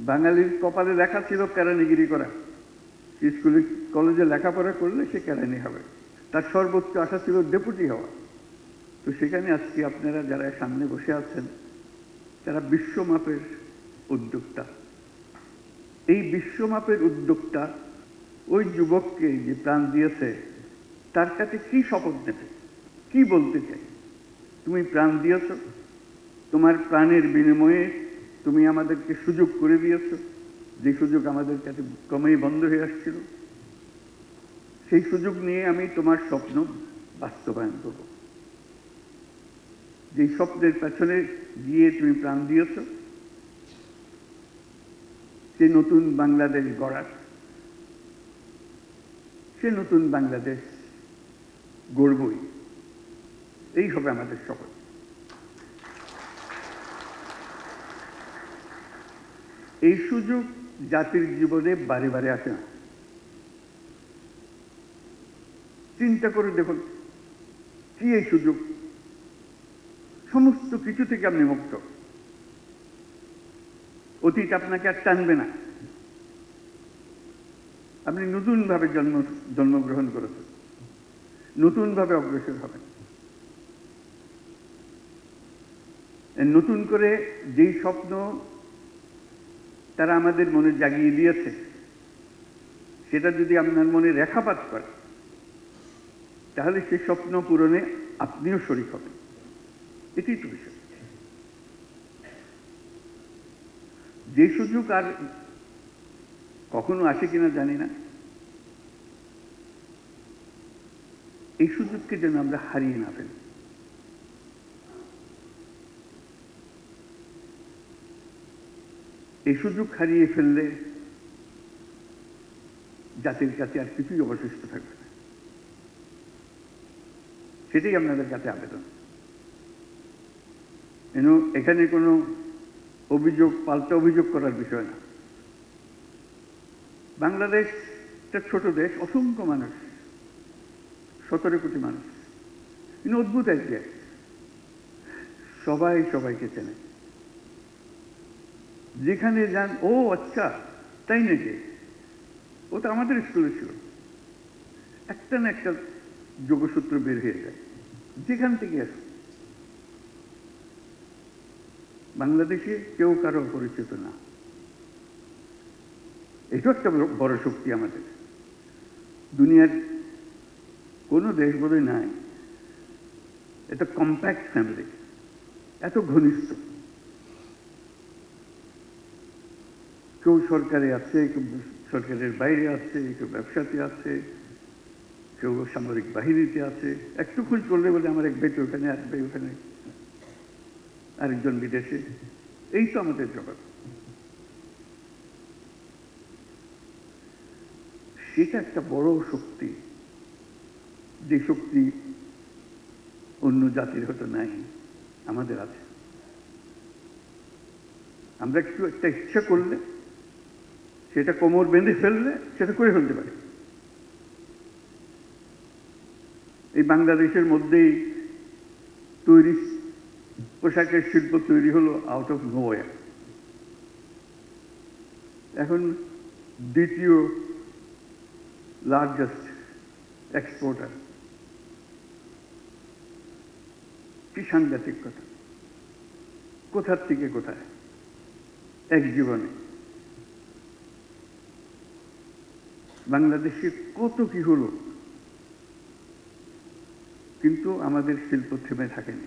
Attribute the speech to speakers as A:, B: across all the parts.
A: বাঙালির কপালে লেখা ছিল কেরানিগিরি করা, স্কুলে কলেজে লেখাপড়া করলে সে কেরানি হবে, তার সর্বোচ্চ আশা ছিল ডেপুটি হওয়া। তো সেখানে আজকে আপনারা যারা সামনে বসে আছেন তারা বিশ্বমাপের উদ্যোক্তা। এই বিশ্বমাপের উদ্যোক্তা ওই যুবককে যে প্রাণ দিয়েছে তার কাছে কি শপথ নেবে, কি বলতে চাই? তুমি প্রাণ দিয়েছ, তোমার প্রাণের বিনিময়ে তুমি আমাদেরকে সুযোগ করে দিয়েছ, যে সুযোগ আমাদের কাছে ক্রমেই বন্ধ হয়ে আসছিল। সেই সুযোগ নিয়ে আমি তোমার স্বপ্ন বাস্তবায়ন করব। যে স্বপ্নের পেছনে গিয়ে তুমি প্রাণ দিয়েছ, সে নতুন বাংলাদেশ গড়ার, সে নতুন বাংলাদেশ গড়বই। এই হবে আমাদের শপথ। এই সুযোগ জাতির জীবনে বারে বারে আসে না। চিন্তা করে দেখুন কি এই সুযোগ, সমস্ত কিছু থেকে আপনি মুক্ত। অতীত আপনাকে আর টানবে না, আপনি নতুনভাবে জন্মগ্রহণ করেছেন, নতুনভাবে অগ্রসর হবেন। নতুন করে যেই স্বপ্ন তারা আমাদের মনে জাগিয়ে দিয়েছে সেটা যদি আপনার মনে রেখাপাত করে তাহলে সেই স্বপ্ন পূরণে আপনিও শরীক হবেন। এটাই তো বিষয়। যে সুযোগ আর কখনো আসে কিনা জানি না, এই সুযোগকে যেন আমরা হারিয়ে না ফেলি। এই সুযোগ হারিয়ে ফেললে জাতির কাছে আর কিছুই অবশিষ্ট থাকবে না। সেটাই আপনাদের কাছে আবেদন। এখানে কোনো অভিযোগ, পাল্টা অভিযোগ করার বিষয় না। বাংলাদেশ একটা ছোট দেশ, অসংখ্য মানুষ, 17 কোটি মানুষ, কিন্তু অদ্ভুত এক দেশ, সবাই সবাইকে চেনে। যেখানে যান, ও আচ্ছা তাই নাকি, ও তো আমাদের স্কুলে ছিল, একটা না একটা যোগসূত্র বের হয়ে যায় যেখান থেকে আসে। বাংলাদেশে কেউ কারো পরিচিত না, এটাও একটা বড় শক্তি আমাদের। দুনিয়ার কোনো দেশ বোধহয় নাই এটা কম্প্যাক্ট ফ্যামিলি, এত ঘনিষ্ঠ। কেউ সরকারে আছে, কেউ সরকারের বাইরে আছে, কেউ ব্যবসাতে আছে, কেউ সামরিক বাহিনীতে আছে। একটু খোঁজ করলে বলে আমার এক ভাই তো ওখানে, এক ভাই ওখানে, আরেকজন বিদেশে। এই তো আমাদের জগৎ। সেটা একটা বড় শক্তি, যে শক্তি অন্য জাতির হয়তো নাই, আমাদের আছে। আমরা একটু একটা ইচ্ছা করলে, সেটা কোমর বেঁধে ফেললে সেটা করে ফেলতে পারি। এই বাংলাদেশের মধ্যেই তৈরি পোশাকের শিল্প তৈরি হলো আউট অফ নোওয়্যার। এখন দ্বিতীয় লার্জেস্ট এক্সপোর্টার। কি সাংঘাতিক কথা! কোথার থেকে কোথায় এক জীবনে। বাংলাদেশে কত কি হলো, কিন্তু আমাদের শিল্প থেমে থাকেনি।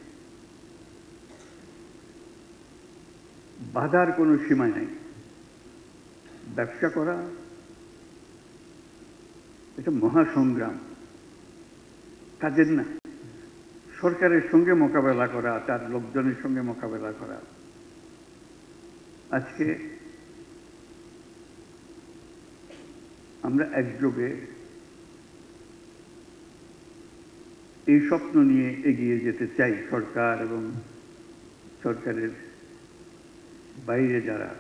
A: বাধার কোনো সীমা নাই। ব্যবসা করা এটা মহাসংগ্রাম, কাজের না। সরকারের সঙ্গে মোকাবেলা করা, তার লোকজনের সঙ্গে মোকাবেলা করা। আজকে আমরা একযোগে এই স্বপ্ন নিয়ে এগিয়ে যেতে চাই। সরকার এবং সরকারের বাইরে যারা,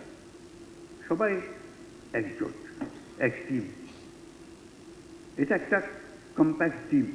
A: সবাই একজোট, এক টিম। এটা একটা কম্প্যাক্ট টিম।